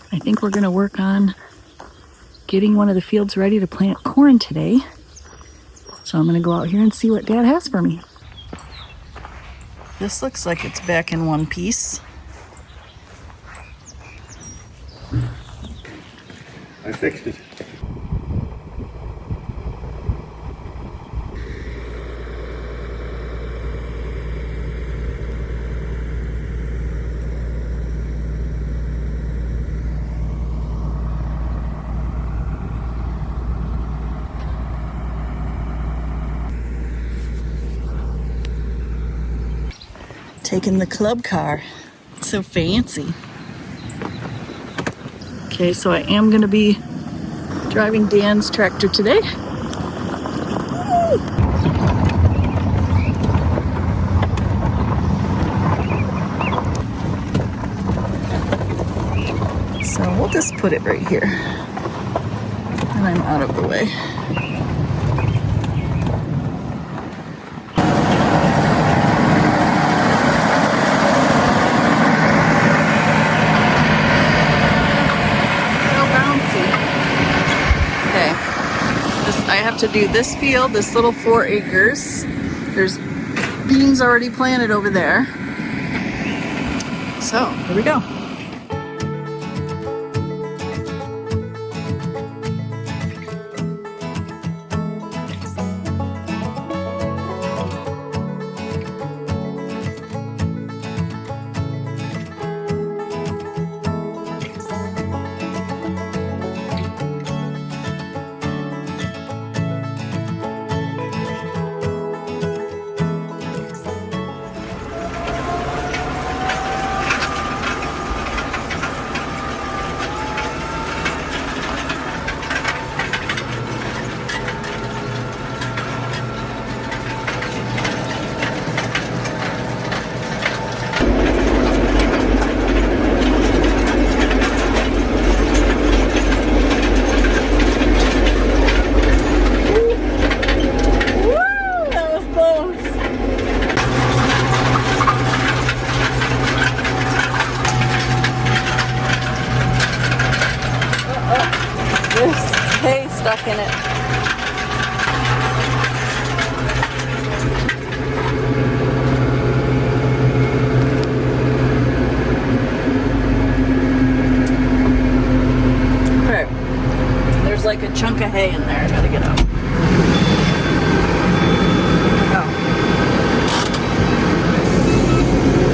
I think we're gonna work on getting one of the fields ready to plant corn today. So I'm gonna go out here and see what Dad has for me. This looks like it's back in one piece. I fixed it. Taking the club car. So fancy. Okay, so I am gonna be driving Dan's tractor today. So we'll just put it right here. And I'm out of the way. I have to do this field, this little 4 acres. There's beans already planted over there. So, here we go. There's hay stuck in it. Okay. There's like a chunk of hay in there. I gotta get out. Oh.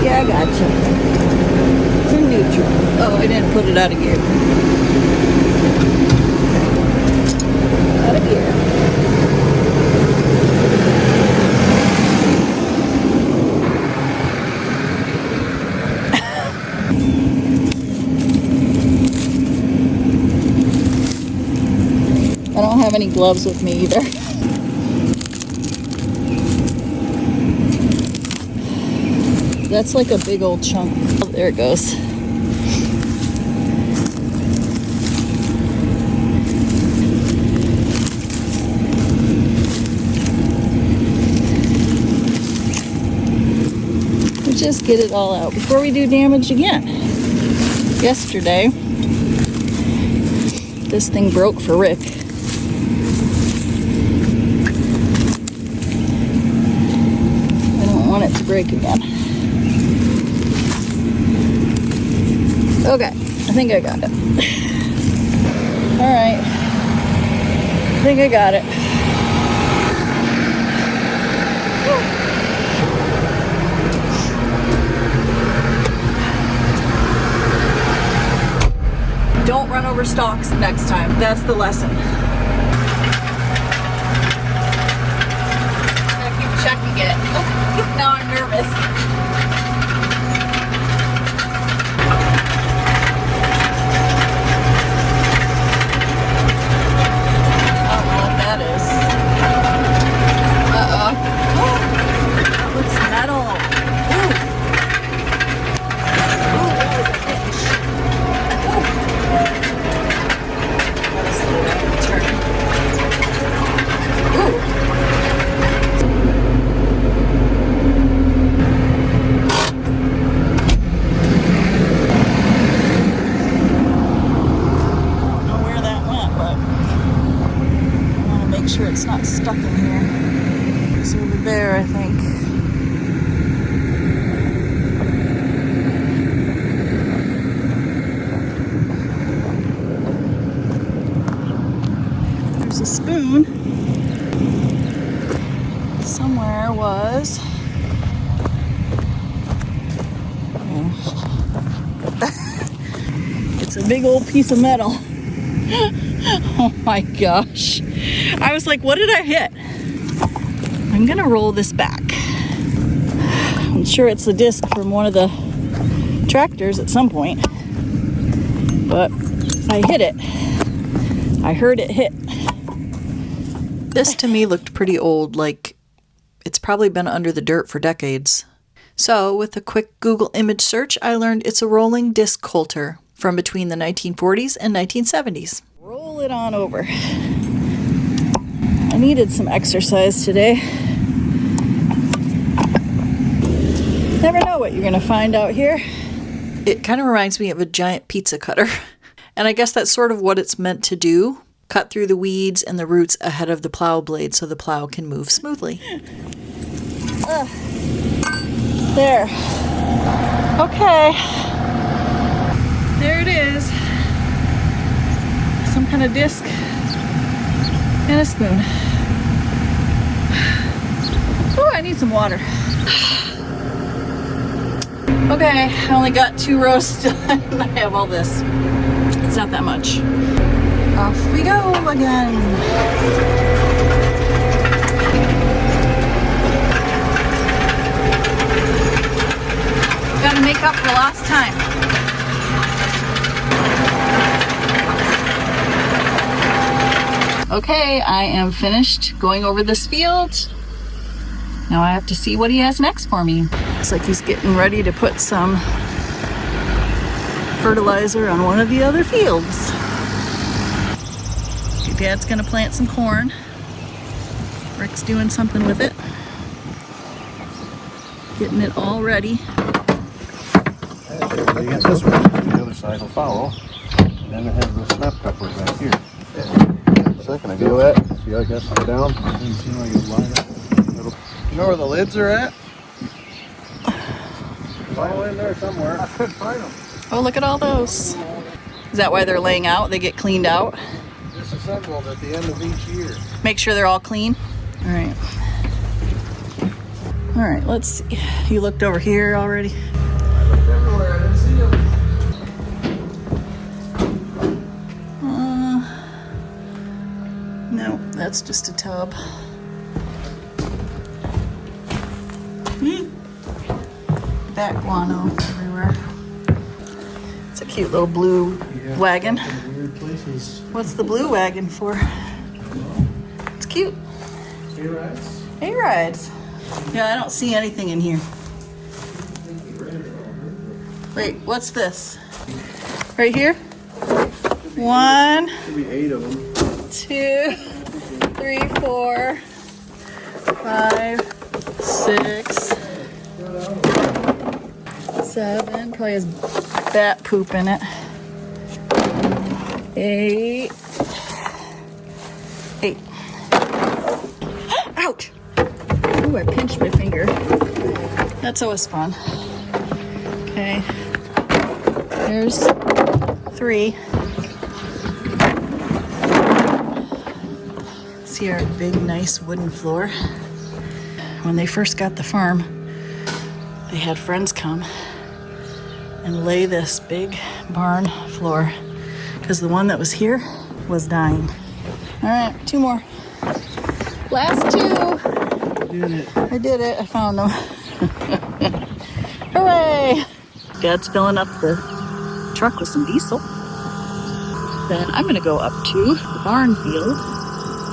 Yeah, I gotcha. It's in neutral. Oh, I didn't put it out of gear. Out of gear. I don't have any gloves with me either. That's like a big old chunk. Oh, there it goes. Just get it all out before we do damage again. Yesterday, this thing broke for Rick. I don't want it to break again. Okay, I think I got it. All right, I think I got it. Don't run over stalks next time. That's the lesson. I keep checking it. Now I'm nervous. I don't know what that is. Uh-oh. That looks metal. Ooh, that was a pinch. sure it's not stuck in here. It's over there, I think. There's a spoon. Somewhere was... It's a big old piece of metal. Oh my gosh. I was like, what did I hit? I'm gonna roll this back. I'm sure it's the disc from one of the tractors at some point. But I hit it. I heard it hit. This to me looked pretty old, like it's probably been under the dirt for decades. So with a quick Google image search, I learned it's a rolling disc coulter from between the 1940s and 1970s. Roll it on over. I needed some exercise today. Never know what you're gonna find out here. It kind of reminds me of a giant pizza cutter. And I guess that's sort of what it's meant to do. Cut through the weeds and the roots ahead of the plow blade so the plow can move smoothly. There. Okay. There it is. Some kind of disc and a spoon. Oh, I need some water. Okay, I only got 2 rows done. I have all this. It's not that much. Off we go again. Gotta make up for lost time. Okay, I am finished going over this field. Now I have to see what he has next for me. Looks like he's getting ready to put some fertilizer on one of the other fields. Okay, Dad's gonna plant some corn. Rick's doing something with it. Getting it all ready. You get this one, the other side will follow. And then it has the snap couplers back here. A second ago, see I got some down? It didn't seem like it would line up. You know where the lids are at? Follow in there somewhere. I couldn't find them. Oh, look at all those. Is that why they're laying out? They get cleaned out? Disassembled at the end of each year. Make sure they're all clean? All right. All right, let's see. You looked over here already? I looked everywhere, I didn't see them. No, that's just a tub. Bat guano everywhere. It's a cute little blue wagon. Weird places. What's the blue wagon for? It's cute. A-rides? A-rides. Yeah, I don't see anything in here. Wait, what's this? Right here? 1, Should be 8 of them. 2, 3, 4, 5, 6, 7. Probably has bat poop in it. 8. 8. Ouch! Ooh, I pinched my finger. That's always fun. Okay. There's 3. See our big, nice wooden floor. When they first got the farm, they had friends come and lay this big barn floor because the one that was here was dying. All right, 2 more. Last 2. Did it. I did it. I found them. Hooray! Dad's filling up the truck with some diesel. Then I'm going to go up to the barn field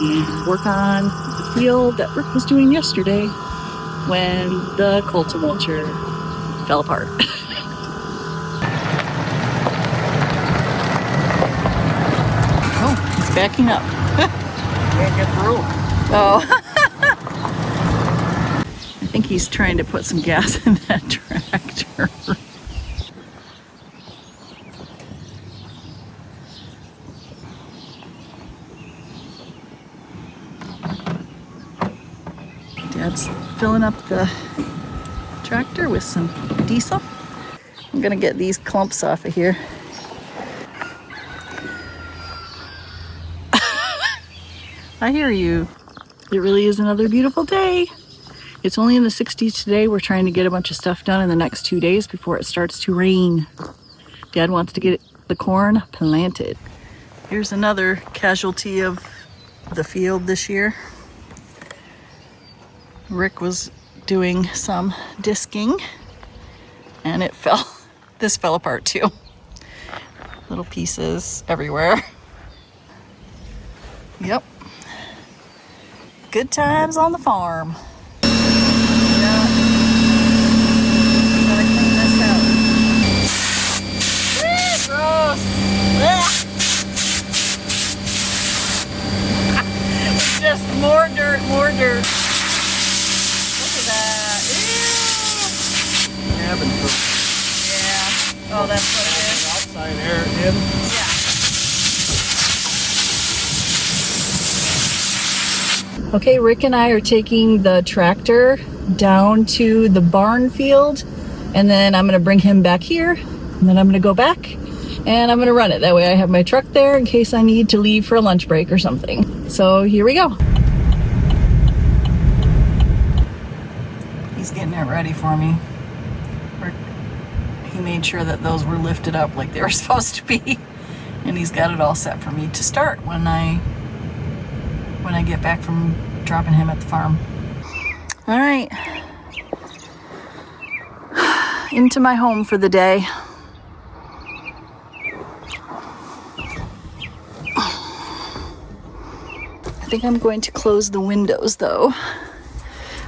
and work on the field that Rick was doing yesterday when the cultimulcher fell apart. Oh, he's backing up. Can't get through. Oh. I think he's trying to put some gas in that tractor. Dad's filling up the tractor with some diesel. I'm gonna get these clumps off of here. I hear you. It really is another beautiful day. It's only in the 60s today. We're trying to get a bunch of stuff done in the next 2 days before it starts to rain. Dad wants to get the corn planted. Here's another casualty of the field this year. Rick was doing some disking and it fell. This fell apart too. Little pieces everywhere. Yep. Good times on the farm. Yeah. Gotta clean this out. Gross. Just more dirt, more dirt. Look at that. Ew. Cabin food. Yeah. Oh, that's what it is. Outside air in. Yeah. Okay, Rick and I are taking the tractor down to the barn field, and then I'm gonna bring him back here, and then I'm gonna go back and I'm gonna run it. That way I have my truck there in case I need to leave for a lunch break or something. So here we go. He's getting it ready for me. He made sure that those were lifted up like they were supposed to be, and he's got it all set for me to start when I get back from dropping him at the farm. All right, into my home for the day. I think I'm going to close the windows though.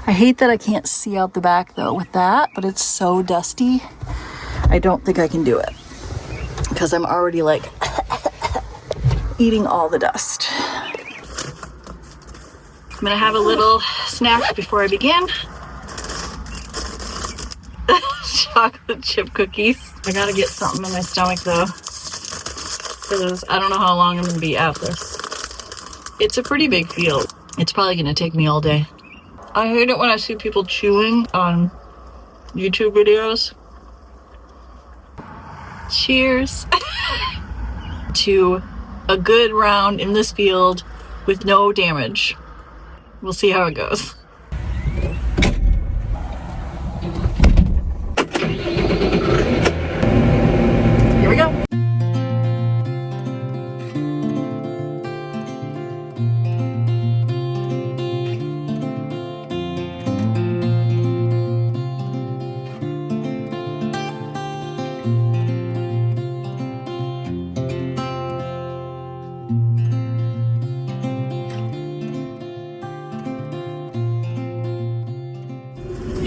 I hate that I can't see out the back though with that, but it's so dusty. I don't think I can do it because I'm already like eating all the dust. I'm gonna have a little snack before I begin. Chocolate chip cookies. I gotta get something in my stomach though, because I don't know how long I'm gonna be at this. It's a pretty big field. It's probably gonna take me all day. I hate it when I see people chewing on YouTube videos. Cheers to a good round in this field with no damage. We'll see how it goes. Here we go.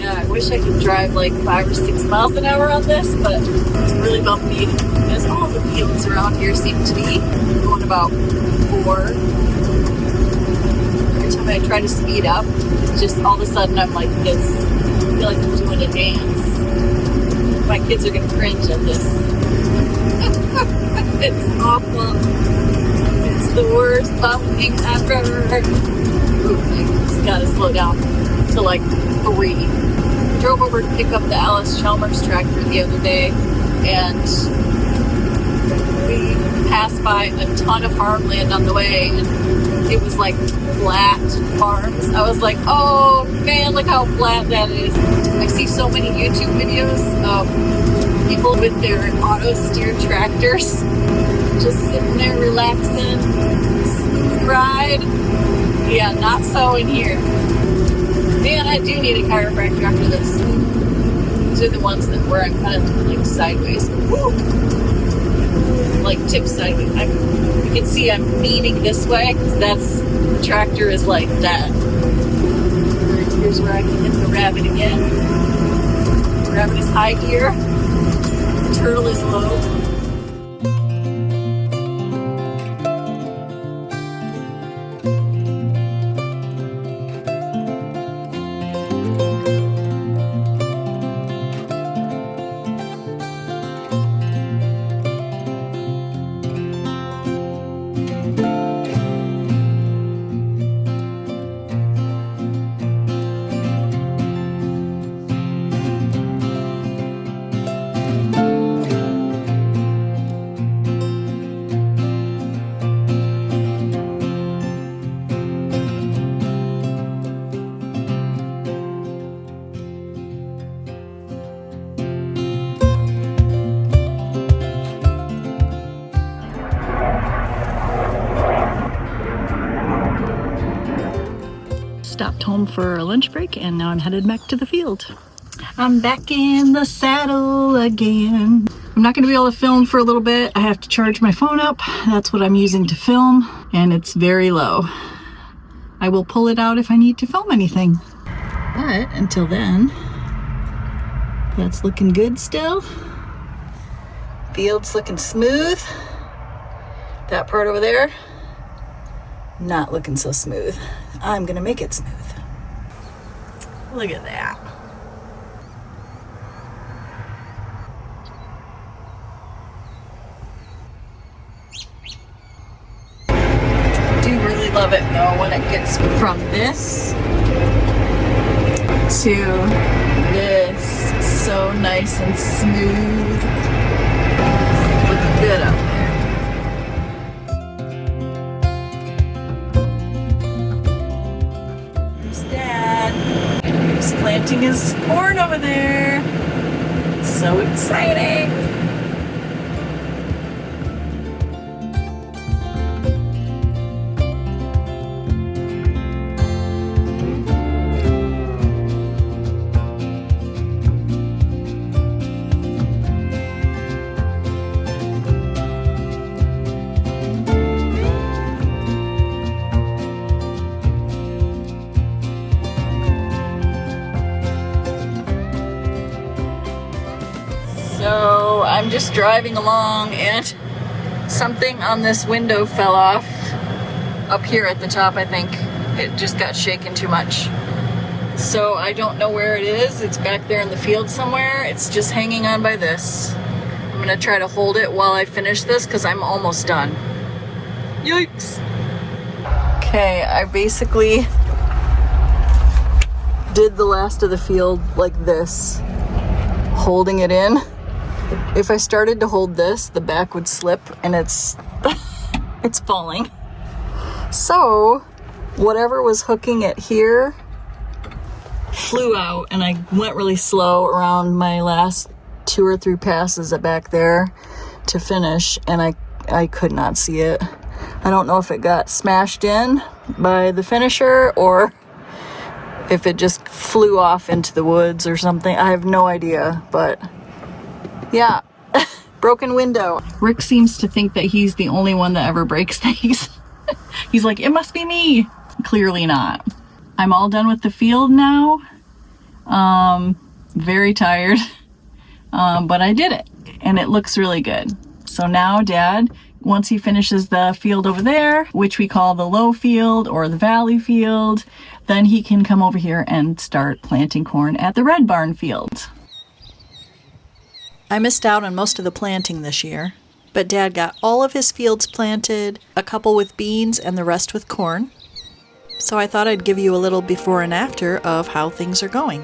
I wish I could drive like 5 or 6 miles an hour on this, but it's really bumpy, as all the fields around here seem to be going about 4. Every time I try to speed up, just all of a sudden I'm like this. I feel like I'm doing a dance. My kids are gonna cringe at this. It's awful. It's the worst bumping ever. I just gotta slow down to like 3. Drove over to pick up the Alice Chalmers tractor the other day, and we passed by a ton of farmland on the way, and it was like flat farms. I was like, oh man, look how flat that is. I see so many YouTube videos of people with their auto steer tractors just sitting there relaxing, smooth ride. Yeah, not so in here. Man, I do need a chiropractor after this. These are the ones that where I'm kind of like sideways. Woo! Like tip sideways. You can see I'm leaning this way because the tractor is like that. Alright, here's where I can hit the rabbit again. The rabbit is high gear. The turtle is low. stopped home for a lunch break and now I'm headed back to the field. I'm back in the saddle again. I'm not going to be able to film for a little bit. I have to charge my phone up. That's what I'm using to film, and it's very low. I will pull it out if I need to film anything. But until then, that's looking good still. Field's looking smooth. That part over there, not looking so smooth. I'm gonna make it smooth. Look at that. I do really love it though when it gets from this to this. So nice and smooth. Looking good out there. He's planting his corn over there. So exciting. So I'm just driving along and something on this window fell off up here at the top. I think it just got shaken too much. So I don't know where it is. It's back there in the field somewhere. It's just hanging on by this. I'm gonna try to hold it while I finish this because I'm almost done. Yikes. Okay, I basically did the last of the field like this, holding it in. If I started to hold this, the back would slip and it's falling. So whatever was hooking it here flew out, and I went really slow around my last 2 or 3 passes back there to finish, and I could not see it. I don't know if it got smashed in by the finisher or if it just flew off into the woods or something. I have no idea, but yeah, broken window. Rick seems to think that he's the only one that ever breaks things. He's like, it must be me. Clearly not. I'm all done with the field now. Very tired, but I did it and it looks really good. So now Dad, once he finishes the field over there, which we call the low field or the valley field, then he can come over here and start planting corn at the red barn field. I missed out on most of the planting this year, but Dad got all of his fields planted, a couple with beans and the rest with corn. So I thought I'd give you a little before and after of how things are going.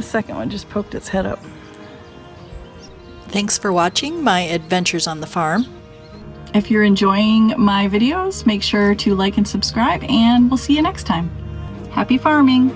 Second one just poked its head up. Thanks for watching my adventures on the farm. If you're enjoying my videos, make sure to like and subscribe, and we'll see you next time. Happy farming!